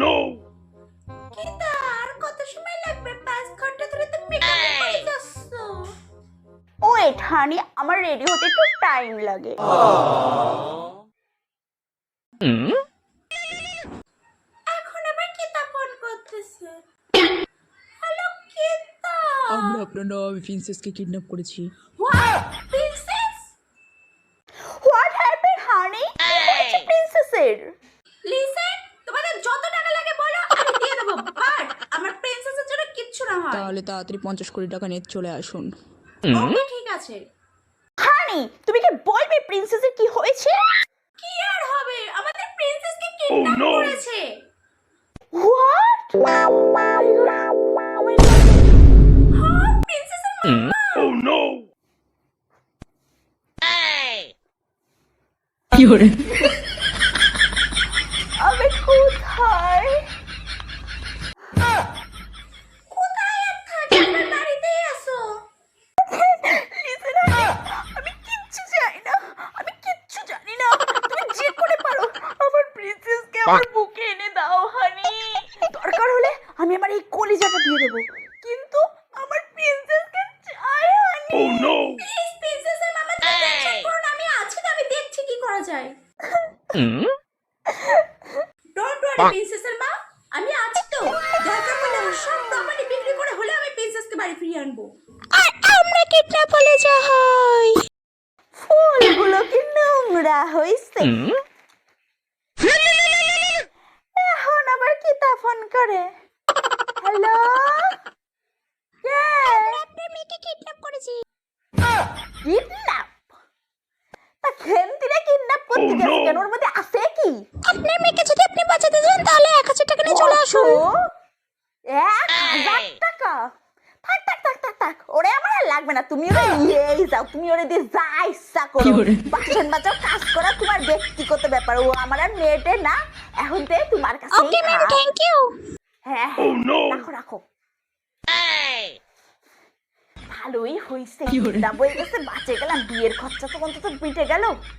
no! কিতা আর কত সময় লাগবে? 5 ঘন্টা ধরে তুমি মেকআপ করে যাচ্ছ। ওয়েট হানি, আমার রেডি হতে একটু টাইম লাগে। এখন আবার কিতা ফোন করতেছে? হ্যালো কিতা? আমরা আপনার নবাবী প্রিন্সেসকে কিডন্যাপ করেছি। হোয়াট? প্রিন্সেস? হোয়াট হ্যাপেন্ড হানি? কি হয়েছে প্রিন্সেসের? লিসেন, তোমাদের যত টাকা লাগে বলো, আমি দিয়ে দেব। বাট আমার প্রিন্সেসের জন্য কিচ্ছু না হয়। তাহলে তাড়াতাড়ি 50 কোটি টাকা নিয়ে চলে আসুন। ওকে ঠিক আছে। হানি, তুমি কি বলবে প্রিন্সেসের কি হয়েছে? কি আর হবে? আমাদের প্রিন্সেসকে কিডন্যাপ no! করেছে। হোয়াট? হ্যাঁ, প্রিন্সেসের মা। Oh no! আমি কোথায়? কোথায় আর থাকি? আমার বাড়িতেই আসো। লিসেন হানি, আমি কিচ্ছু জানি না। আমি কিচ্ছু জানি না। তুমি যে করে পারো আমার প্রিন্সেসকে আমার বুকে এনে দাও হানি। দরকার হলে আমি আমার এই কলিজাটা দিয়ে দেবো, কিন্তু আমার প্রিন্সেসকে চাই হানি। Oh no! প্লিজ প্রিন্সেসের মামা, তুমি টেনশন করো না, আমি আছি তো, আমি দেখছি কি করা যায়। ডোন্ট ওয়ারি প্রিন্সেসের মা, আমি আছি তো। দরকার পড়লে আমার সব প্রপার্টি বিক্রি করে হলে আমি প্রিন্সেসকে বাড়ি ফিরিয়ে আনবো। আর আমরা কিডন্যাপ হলে যা হয়, ফুলগুলো কি নোংরা হইছে? এখন আবার কিতা ফোন করে? হ্যালো, কে? আপনার মেয়েকে কিডন্যাপ করেছি। কিডন্যাপ? তা খেন্তিরে কিডন্যাপ করতে Oh, গেছে no! কেন? ওর মধ্যে আছে কি? আপনার মেয়েকে যদি আপনি বাঁচাতে চান তাহলে 1000 টাকা নিয়ে চলে আসুন। 1000 টাকা? থাক থাক থাক থাক থাক, ওরে আমার আর লাগবে না। তুমি ওরে নিয়েই যাও, তুমি ওরে দিয়ে যা ইচ্ছা করো। বাসন বাজাও, কাজ করা তোমার ব্যক্তিগত ব্যাপার। ও আমার আর মেয়েটে না, এখন থেকে তোমার কাছে। Okay ma'am, thank you. হ্যাঁ Oh no! রাখো রাখো। ভালোই হয়েছে, বই গেছে, বাঁচে গেলাম। বিয়ের খরচা তো অন্তত মিটে গেল।